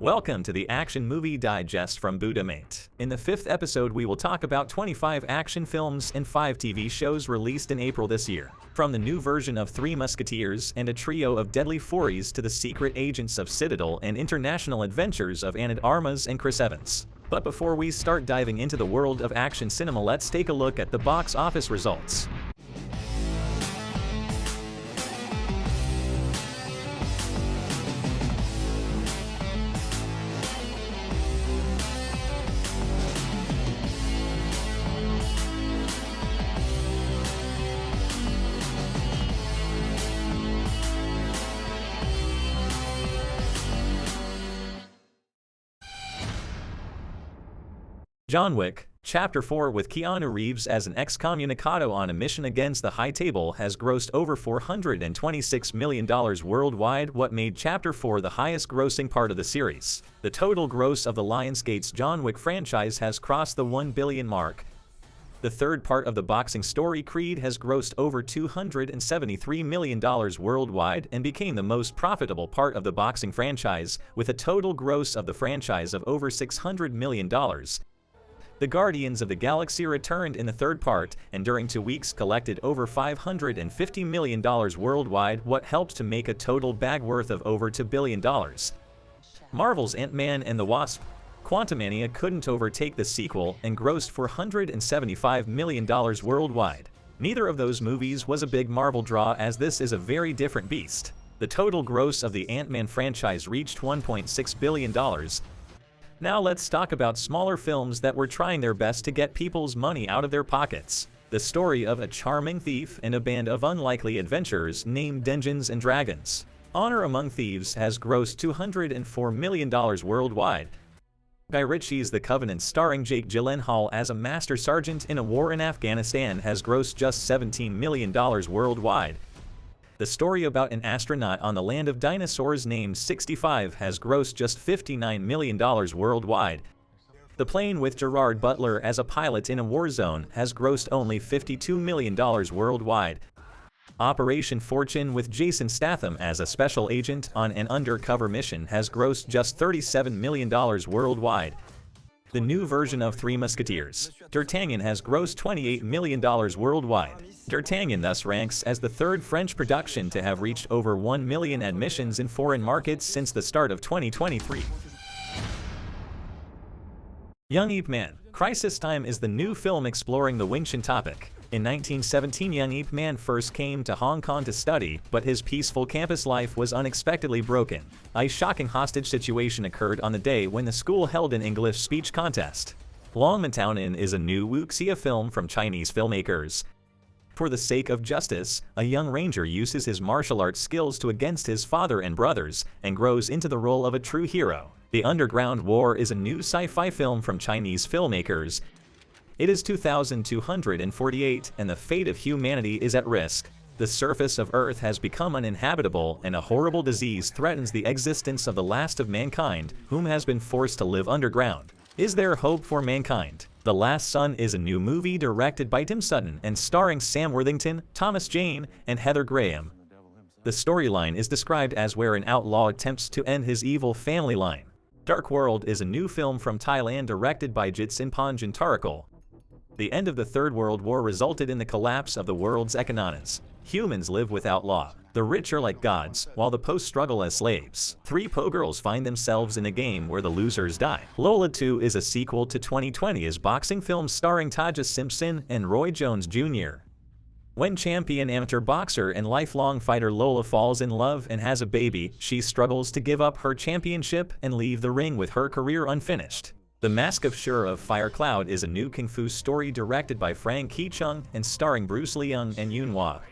Welcome to the Action Movie Digest from Budomate. In the 5th episode we will talk about 25 action films and 5 TV shows released in April this year. From the new version of Three Musketeers and a trio of deadly Furies to the secret agents of Citadel and international adventures of Armas and Chris Evans. But before we start diving into the world of action cinema, let's take a look at the box office results. John Wick, Chapter 4 with Keanu Reeves as an excommunicado on a mission against the High Table has grossed over $426 million worldwide, what made Chapter 4 the highest grossing part of the series. The total gross of the Lionsgate's John Wick franchise has crossed the $1 billion mark. The third part of the boxing story, Creed, has grossed over $273 million worldwide and became the most profitable part of the boxing franchise, with a total gross of the franchise of over $600 million. The Guardians of the Galaxy returned in the third part, and during 2 weeks collected over $550 million worldwide, what helped to make a total bag worth of over $2 billion. Marvel's Ant-Man and the Wasp: Quantumania couldn't overtake the sequel and grossed $475 million worldwide. Neither of those movies was a big Marvel draw, as this is a very different beast. The total gross of the Ant-Man franchise reached $1.6 billion. Now let's talk about smaller films that were trying their best to get people's money out of their pockets. The story of a charming thief and a band of unlikely adventurers named Dungeons and Dragons. Honor Among Thieves has grossed $204 million worldwide. Guy Ritchie's The Covenant, starring Jake Gyllenhaal as a master sergeant in a war in Afghanistan, has grossed just $17 million worldwide. The story about an astronaut on the land of dinosaurs named 65 has grossed just $59 million worldwide. The Plane with Gerard Butler as a pilot in a war zone has grossed only $52 million worldwide. Operation Fortune with Jason Statham as a special agent on an undercover mission has grossed just $37 million worldwide. The new version of Three Musketeers, D'Artagnan, has grossed $28 million worldwide. D'Artagnan thus ranks as the third French production to have reached over 1 million admissions in foreign markets since the start of 2023. Young Ip Man: Crisis Time is the new film exploring the Wing Chun topic. In 1917, young Ip Man first came to Hong Kong to study, but his peaceful campus life was unexpectedly broken. A shocking hostage situation occurred on the day when the school held an English speech contest. Longmen Town Inn is a new wuxia film from Chinese filmmakers. For the sake of justice, a young ranger uses his martial arts skills to against his father and brothers, and grows into the role of a true hero. The Underground War is a new sci-fi film from Chinese filmmakers. It is 2248 and the fate of humanity is at risk. The surface of Earth has become uninhabitable and a horrible disease threatens the existence of the last of mankind, whom has been forced to live underground. Is there hope for mankind? The Last Son is a new movie directed by Tim Sutton and starring Sam Worthington, Thomas Jane, and Heather Graham. The storyline is described as where an outlaw attempts to end his evil family line. Dark World is a new film from Thailand directed by Jitsinpan Jintarakul. The end of the Third World War resulted in the collapse of the world's economies. Humans live without law. The rich are like gods, while the poor struggle as slaves. 3 po girls find themselves in a game where the losers die. Lola 2 is a sequel to 2020's boxing film starring Taja Simpson and Roy Jones Jr. When champion amateur boxer and lifelong fighter Lola falls in love and has a baby, she struggles to give up her championship and leave the ring with her career unfinished. The Mask of Shura of Fire Cloud is a new kung fu story directed by Frank Ki-chung and starring Bruce Leung and Yoon Hwa.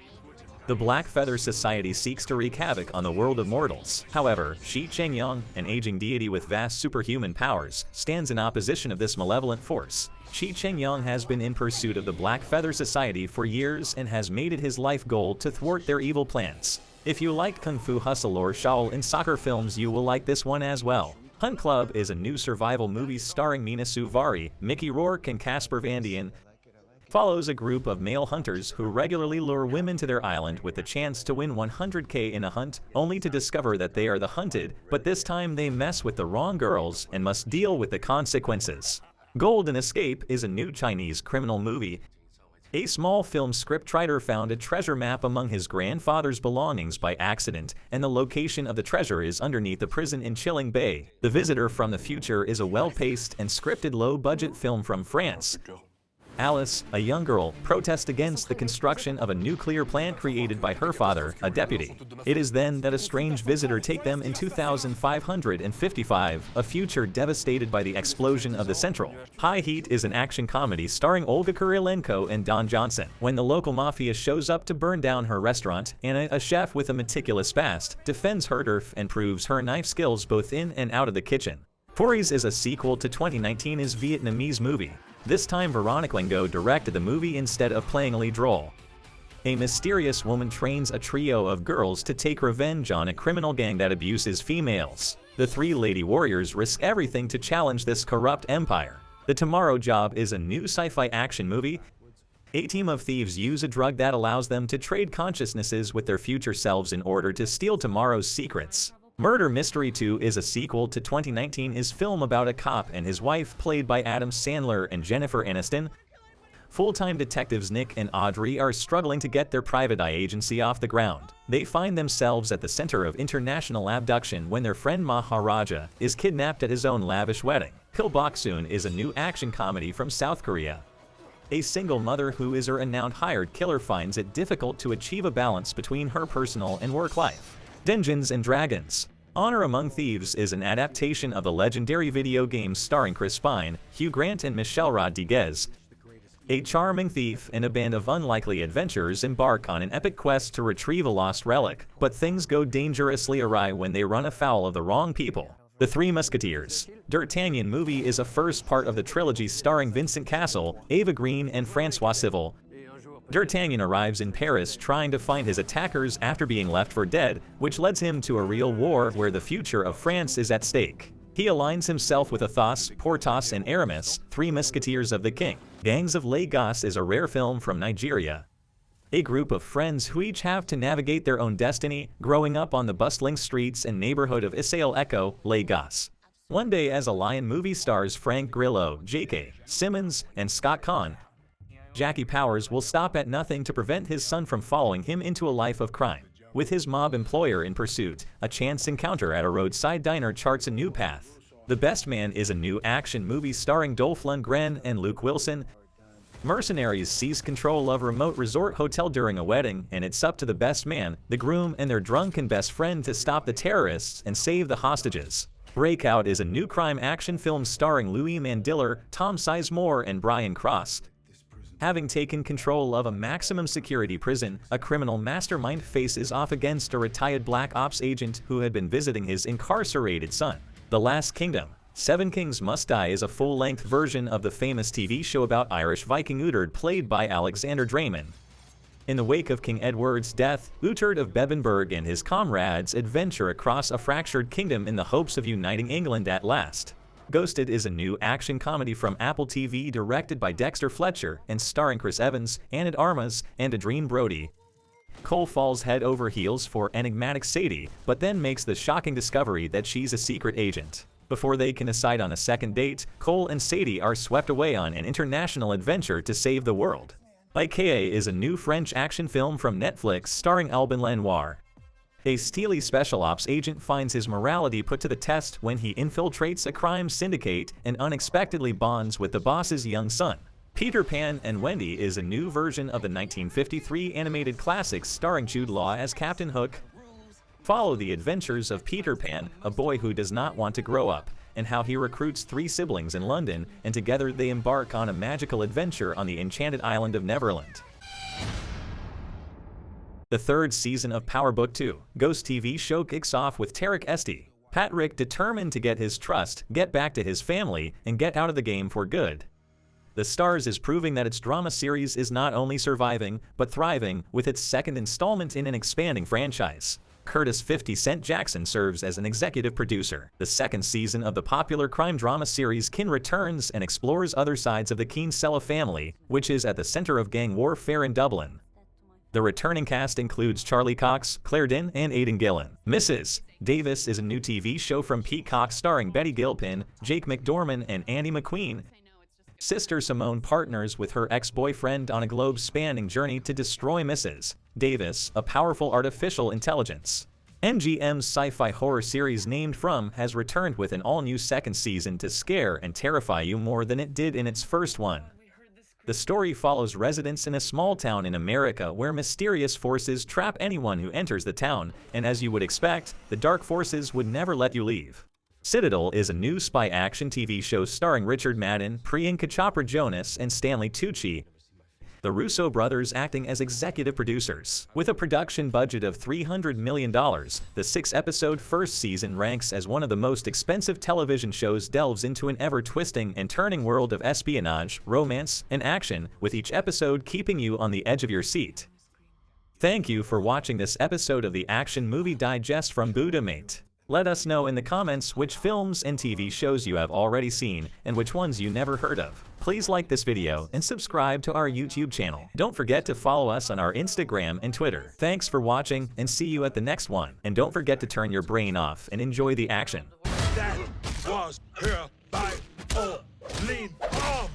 The Black Feather Society seeks to wreak havoc on the world of mortals. However, Shi Cheng-yong, an aging deity with vast superhuman powers, stands in opposition of this malevolent force. Shi Cheng-yong has been in pursuit of the Black Feather Society for years and has made it his life goal to thwart their evil plans. If you like Kung Fu Hustle or Shaolin soccer films, you will like this one as well. Hunt Club is a new survival movie starring Mina Suvari, Mickey Rourke, and Casper Van Dien. follows a group of male hunters who regularly lure women to their island with the chance to win 100K in a hunt, only to discover that they are the hunted, but this time they mess with the wrong girls and must deal with the consequences. Golden Escape is a new Chinese criminal movie. A small film scriptwriter found a treasure map among his grandfather's belongings by accident, and the location of the treasure is underneath the prison in Chilling Bay. The Visitor from the Future is a well-paced and scripted low-budget film from France. Alice, a young girl, protests against the construction of a nuclear plant created by her father, a deputy. It is then that a strange visitor takes them in 2555, a future devastated by the explosion of the Central. High Heat is an action comedy starring Olga Kurylenko and Don Johnson. When the local mafia shows up to burn down her restaurant, Anna, a chef with a meticulous past, defends her turf and proves her knife skills both in and out of the kitchen. Furies is a sequel to 2019's Vietnamese movie. This time Veronique Lingo directed the movie instead of playing a lead role. A mysterious woman trains a trio of girls to take revenge on a criminal gang that abuses females. The three lady warriors risk everything to challenge this corrupt empire. The Tomorrow Job is a new sci-fi action movie. A team of thieves use a drug that allows them to trade consciousnesses with their future selves in order to steal tomorrow's secrets. Murder Mystery 2 is a sequel to 2019's film about a cop and his wife, played by Adam Sandler and Jennifer Aniston. Full-time detectives Nick and Audrey are struggling to get their private eye agency off the ground. They find themselves at the center of international abduction when their friend Maharaja is kidnapped at his own lavish wedding. Boksoon is a new action comedy from South Korea. A single mother who is a renowned hired killer finds it difficult to achieve a balance between her personal and work life. Dungeons and Dragons: Honor Among Thieves is an adaptation of the legendary video game starring Chris Pine, Hugh Grant and Michelle Rodriguez. A charming thief and a band of unlikely adventurers embark on an epic quest to retrieve a lost relic, but things go dangerously awry when they run afoul of the wrong people. The Three Musketeers: D'Artagnan movie is a first part of the trilogy starring Vincent Cassel, Eva Green and Francois Civil. D'Artagnan arrives in Paris trying to find his attackers after being left for dead, which leads him to a real war where the future of France is at stake. He aligns himself with Athos, Porthos and Aramis, three musketeers of the king. Gangs of Lagos is a rare film from Nigeria. A group of friends who each have to navigate their own destiny, growing up on the bustling streets and neighborhood of Isale Echo, Lagos. One Day as a Lion movie stars Frank Grillo, J.K. Simmons, and Scott Conn. Jackie Powers will stop at nothing to prevent his son from following him into a life of crime. With his mob employer in pursuit, a chance encounter at a roadside diner charts a new path. The Best Man is a new action movie starring Dolph Lundgren and Luke Wilson. Mercenaries seize control of a remote resort hotel during a wedding, and it's up to the best man, the groom, and their drunken best friend to stop the terrorists and save the hostages. Breakout is a new crime action film starring Louis Mandylor, Tom Sizemore, and Brian Cross. Having taken control of a maximum security prison, a criminal mastermind faces off against a retired Black Ops agent who had been visiting his incarcerated son. The Last Kingdom: Seven Kings Must Die is a full-length version of the famous TV show about Irish Viking Uhtred, played by Alexander Draymond. In the wake of King Edward's death, Uhtred of Bebbanburg and his comrades adventure across a fractured kingdom in the hopes of uniting England at last. Ghosted is a new action comedy from Apple TV directed by Dexter Fletcher and starring Chris Evans, Anna Armas, and Adrien Brody. Cole falls head over heels for enigmatic Sadie, but then makes the shocking discovery that she's a secret agent. Before they can decide on a second date, Cole and Sadie are swept away on an international adventure to save the world. IKEA is a new French action film from Netflix starring Alban Lenoir. A steely special ops agent finds his morality put to the test when he infiltrates a crime syndicate and unexpectedly bonds with the boss's young son. Peter Pan and Wendy is a new version of the 1953 animated classic starring Jude Law as Captain Hook. Follow the adventures of Peter Pan, a boy who does not want to grow up, and how he recruits three siblings in London, and together they embark on a magical adventure on the enchanted island of Neverland. The third season of Power Book 2, Ghost TV show kicks off with Tarek Esti. Patrick, determined to get his trust, get back to his family, and get out of the game for good. The Stars is proving that its drama series is not only surviving, but thriving, with its second installment in an expanding franchise. Curtis 50 Cent Jackson serves as an executive producer. The second season of the popular crime drama series Kin returns and explores other sides of the Kinsella family, which is at the center of gang warfare in Dublin. The returning cast includes Charlie Cox, Claire Dinn, and Aidan Gillen. Mrs. Davis is a new TV show from Peacock starring Betty Gilpin, Jake McDorman, and Andy McQueen. Sister Simone partners with her ex-boyfriend on a globe-spanning journey to destroy Mrs. Davis, a powerful artificial intelligence. MGM's sci-fi horror series Named From has returned with an all-new second season to scare and terrify you more than it did in its first one. The story follows residents in a small town in America where mysterious forces trap anyone who enters the town, and as you would expect, the dark forces would never let you leave. Citadel is a new spy action TV show starring Richard Madden, Priyanka Chopra Jonas, and Stanley Tucci, the Russo brothers acting as executive producers. With a production budget of $300 million, the six-episode first season ranks as one of the most expensive television shows, delves into an ever-twisting and turning world of espionage, romance, and action, with each episode keeping you on the edge of your seat. Thank you for watching this episode of the Action Movie Digest from Budomate. Let us know in the comments which films and TV shows you have already seen and which ones you never heard of. Please like this video and subscribe to our YouTube channel. Don't forget to follow us on our Instagram and Twitter. Thanks for watching and see you at the next one. And don't forget to turn your brain off and enjoy the action. That was her by all lean arm.